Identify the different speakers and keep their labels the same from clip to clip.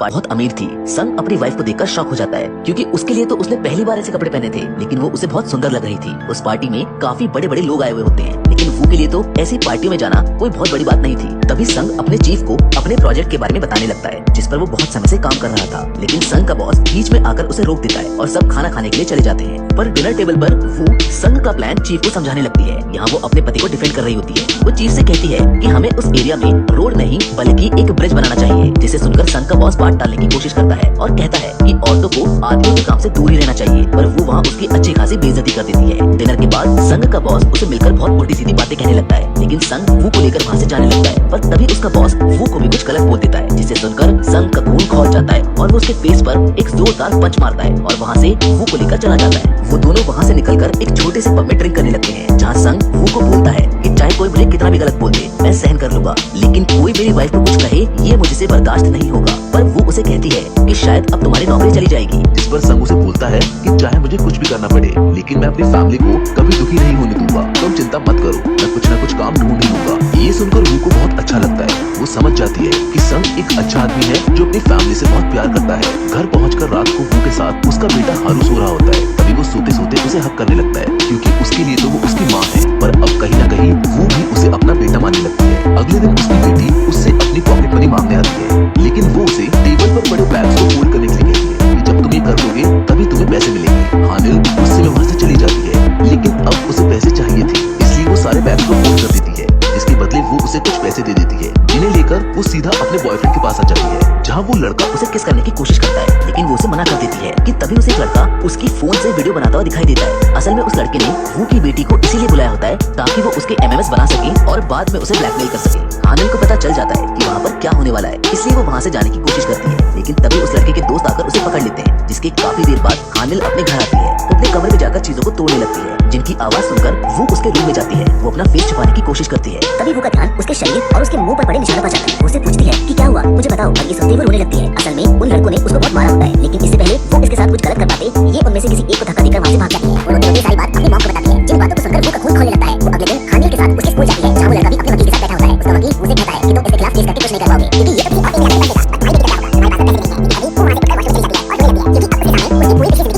Speaker 1: बहुत अमीर थी। संग अपनी वाइफ को देखकर शॉक हो जाता है क्योंकि उसके लिए तो उसने पहली बार ऐसे कपड़े पहने थे, लेकिन वो उसे बहुत सुंदर लग रही थी। उस पार्टी में काफी बड़े बड़े लोग आए हुए होते हैं, लेकिन वो के लिए तो ऐसी पार्टियों में जाना कोई बहुत बड़ी बात नहीं थी। तभी संग अपने चीफ को अपने प्रोजेक्ट के बारे में बताने लगता है, जिस पर वो बहुत समय से काम कर रहा था। लेकिन संग का बॉस बीच में आकर उसे रोक देता है और सब खाना खाने के लिए चले जाते हैं। पर डिनर टेबल पर वो संग का प्लान चीफ को समझाने लगती है। यहाँ वो अपने पति को डिफेंड कर रही होती है। वो चीफ से कहती है कि हमें उस एरिया में रोड नहीं बल्कि एक ब्रिज बनाना चाहिए, जिसे सुनकर संग का बॉस बात टालने की कोशिश करता है और कहता है कि औरतों को आदमियों के काम से दूर ही रहना चाहिए। पर वो वहाँ उसकी अच्छी खासी बेइज्जती कर देती है। डिनर के बाद संग का बॉस उसे मिलकर बहुत उल्टी सीधी बातें कहने लगता है, लेकिन संग वो को लेकर वहाँ से जाने लगता है। पर तभी उसका बॉस वो को भी कुछ गलत बोल देता है, जिसे सुनकर संग का खून खौल जाता है और वो उसके फेस पर एक जोरदार पंच मारता है और वहाँ से वो को लेकर चला जाता है। वो दोनों वहाँ से निकलकर एक छोटे से पब में ड्रिंक करने लगते हैं, जहाँ संग वो को बोलता है कि चाहे कोई मुझे कितना भी गलत बोल दे मैं सहन कर लूंगा, लेकिन कोई मेरी वाइफ को कुछ कहे ये मुझसे बर्दाश्त नहीं होगा। पर वो उसे कहती है कि शायद अब तुम्हारी नौकरी चली जाएगी।
Speaker 2: इस पर संग उसे बोलता है कि चाहे मुझे कुछ भी करना पड़े, लेकिन मैं अपनी फैमिली को कभी दुखी नहीं होने दूंगा। तुम चिंता मत करो, मैं कुछ न कुछ काम ढूंढ ही लूंगा। ये सुनकर वो को बहुत अच्छा लगता है। वो समझ जाती है कि संग एक अच्छा आदमी है जो अपनी फैमिली से बहुत प्यार करता है। घर पहुंचकर रात को वो के साथ उसका बेटा हारू सो रहा होता है। तभी वो सोते सोते उसे हक करने लगता है, क्योंकि उसके लिए तो वो उसकी माँ है। पर अब कहीं न कहीं वो भी उसे अपना बेटा मानने लगती है। अगले दिन उसकी बेटी उससे अपनी पॉकेट मनी मांगने आती है, लेकिन वो उसे टेबल पर पड़े बैग्स को फोल्ड करने के लिए कहती है कि जब तुम ये कर दोगे तभी तुम्हें पैसे मिलेंगे। हानिल गुस्से में वहाँ से चली जाती है, लेकिन अब उसे पैसे चाहिए थे, इसलिए वो सारे बैग्स को फोल्ड कर देती है, जिसके बदले वो उसे कुछ पैसे दे देती है, जिन्हें लेकर वो सीधा अपने बॉयफ्रेंड के पास आ जाती है, जहाँ वो लड़का
Speaker 1: उसे किस करने की कोशिश करता है, लेकिन वो उसे मना कर देती है। कि तभी उसे एक लड़का उसकी फोन से वीडियो बनाता हुआ दिखाई देता है। असल में उस लड़के ने वो की बेटी को इसीलिए बुलाया होता है ताकि वो उसके एमएमएस बना सके और बाद में उसे ब्लैकमेल कर सके। हानिल को पता चल जाता है कि वहाँ पर क्या होने वाला है, इसलिए वो वहाँ से जाने की कोशिश करती है, लेकिन तभी उस लड़के के दोस्त आकर उसे पकड़ लेते हैं, जिसके काफी देर बाद हानिल अपने घर आती है। वो अपने कमरे में जाकर चीजों को तोड़ने लगती है, जिनकी आवाज सुनकर वो उसके रूम में जाती है। वो अपना फेस छुपाने की कोशिश करती है।
Speaker 3: तभी वो का ध्यान उसके शरीर और उसके मुंह पर पड़े निशानों पर जाता है। वो उससे पूछती है कि क्या हुआ, मुझे बताओ। और ये सुनते वो रोने लगती है। असल में उन लड़कों ने उसको बहुत मारा होता है, लेकिन इससे पहले वो इसके साथ कुछ गलत कर पाते, ये उनमें से किसी एक को धक्का देकर वहाँ से भाग जाती है। वो रोते सारी बात अपनी मॉम को बताती है, जिन बातों को सुनकर वो का खून खोलने लगता है। वो अगले दिन हानिल के साथ उसके स्कूल जाती है, जहाँ वो लड़का भी अपने वकील के साथ बैठा होता है। उसका वकील उसे कहता है कि तुम इसके खिलाफ केस करके कुछ नहीं कर पाओगे, क्योंकि ये तो किसी और इंडिया में बचेगा। तुम्हारी बेटी का क्या होगा, तुम्हारे पास पैसे नहीं है। लेकिन अभी वो वहाँ से पकड़ वॉशरूम चली जाती है और रोने लगती है, क्योंकि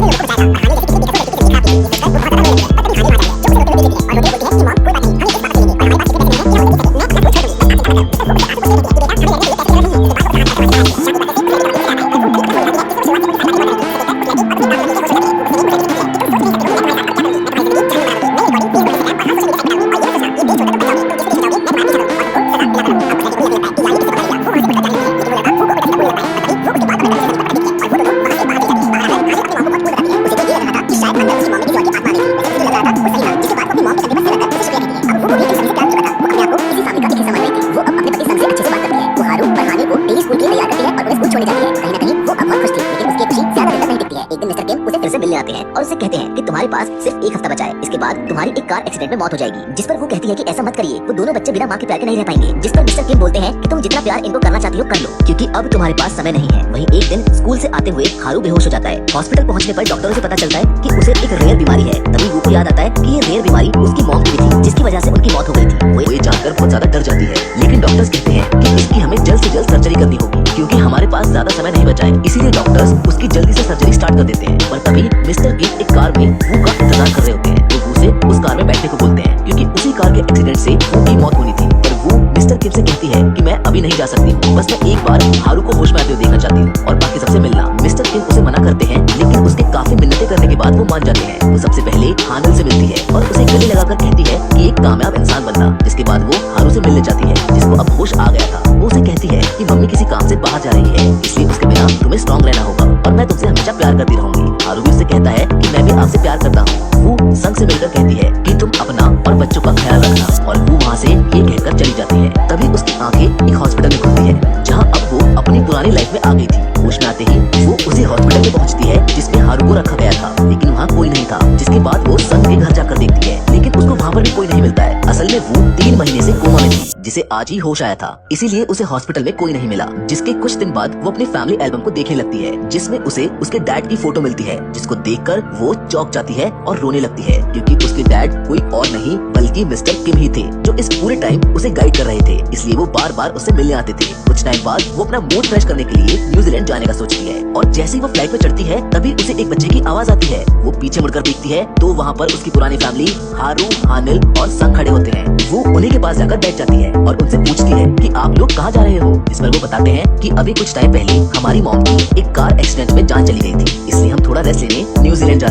Speaker 3: अब उसके सामने उसकी पूरी पिछली जिंदगी घूमने लगती है। उसे न जाने इन जैसे कितने लोगों को बचाएगा। हानिल जैसे कितने बेटी को देखकर उसकी दिक्कत वो बहुत ज्यादा रोने लगती है। पर तभी हानिल आ जाती है, जो उसे रोते हुए देखती है और रोते हुए बोलती है कि मॉम कोई बात नहीं, हम इस बात करेंगे और हमारे पास जितने पैसे नहीं है ये हम नहीं दे सकते। मैं छोड़ दूंगी, मैं आगे खाना खाऊं। इसको वो आगे बोलती है कि बेटा हमें रहने दो, पैसे नहीं है। आते हैं और उससे कहते हैं कि तुम्हारे पास सिर्फ एक हफ्ता बचा है, इसके बाद तुम्हारी एक कार एक्सीडेंट में मौत हो जाएगी। जिस पर वो कहती है कि ऐसा मत करिए, वो दोनों बच्चे बिना माँ के प्यार के नहीं रह पाएंगे। जिस पर मिस्टर किम बोलते हैं कि तुम जितना प्यार इनको करना चाहती हो कर लो, क्योंकि अब तुम्हारे पास समय नहीं है। वहीं एक दिन स्कूल से आते हुए हारू बेहोश हो जाता है। हॉस्पिटल पहुंचने पर डॉक्टरों से पता चलता है कि उसे एक रेयर बीमारी है। तभी वो को याद आता है कि ये रेयर बीमारी उसकी मॉम की भी थी, जिसकी वजह से उनकी मौत हो गई थी।
Speaker 1: वो ये जानकर बहुत ज्यादा डर जाती है, लेकिन डॉक्टर्स कहते हैं कि इसकी हमें जल्द से जल्द सर्जरी करनी होगी, क्योंकि हमारे पास ज्यादा समय नहीं बचा है। इसीलिए डॉक्टर्स उसकी जल्दी से सर्जरी स्टार्ट कर देते हैं। पर तभी मिस्टर किम एक कार में वो का इंतजार कर रहे होते हैं। वो उसे उस कार में बैठने को बोलते हैं, क्योंकि उसी कार के एक्सीडेंट से वो की मौत होनी थी। पर वो मिस्टर किम से कहती है कि मैं अभी नहीं जा सकती हूँ, बस मैं एक बार हारू को होश में आते हुए देखना चाहती हूँ और बाकी सबसे मिलना। मिस्टर किम उसे मना करते हैं, लेकिन उसके काफी मिन्नतें करने के बाद वो मान जाते हैं। वो सबसे पहले हानिल से मिलती है और उसे गले लगाकर कहती है कि एक कामयाब इंसान बनना। जिसके बाद वो हारू से मिलने जाती है, जिसको अब होश आ गया था। वो उसे कहती है कि मम्मी किसी काम से बाहर जा रही है, इसलिए उसके बिना तुम्हें स्ट्रॉन्ग रहना होगा और मैं तुमसे हमेशा प्यार करती रहूंगी। हारू भी उससे कहता है कि मैं भी आपसे प्यार करता हूँ। वो संग से मिलकर कहती है कि तुम अपना और बच्चों का ख्याल रखना, और वो वहाँ से ये कहकर चली जाती है। तभी उसकी आंखें एक हॉस्पिटल में खुलती है, जहाँ अब वो अपनी पुरानी लाइफ में आ गई थी। होश में आते ही वो उसी हॉस्पिटल में पहुँचती है जिसमें हारू को रखा गया था, लेकिन वहाँ कोई नहीं था। जिसके बाद वो संग के घर जाकर देखती है, लेकिन उसको वहाँ पर भी कोई नहीं मिलता है। असल में में वो 3 महीने से कोमा में थी, जिसे आज ही होश आया था। इसीलिए उसे हॉस्पिटल में कोई नहीं मिला। जिसके कुछ दिन बाद वो अपनी फैमिली एल्बम को देखने लगती है, जिसमें उसे उसके डैड की फोटो मिलती है, जिसको देखकर वो चौंक जाती है और रोने लगती है, क्योंकि उसके डैड कोई और नहीं बल्कि मिस्टर किम ही थे, जो इस पूरे टाइम उसे गाइड कर रहे थे। इसलिए वो बार बार उससे मिलने आते थे। कुछ टाइम बाद वो अपना मूड फ्रेश करने के लिए न्यूजीलैंड जाने का सोचती है, और जैसे ही वो फ्लाइट में चढ़ती है तभी उसे एक बच्चे की आवाज आती है। वो पीछे मुड़कर देखती है तो वहाँ पर उसकी पुरानी फैमिली हारू, हानिल और संग खड़े होते हैं। वो उन्हीं के पास जाकर बैठ जाती है और उनसे पूछती है कि आप लोग कहाँ जा रहे हो। इस पर वो बताते हैं कि अभी कुछ टाइम पहले हमारी मॉम की एक कार एक्सीडेंट में जान चली गई थी, इसलिए हम थोड़ा रेस्ट लेने न्यूजीलैंड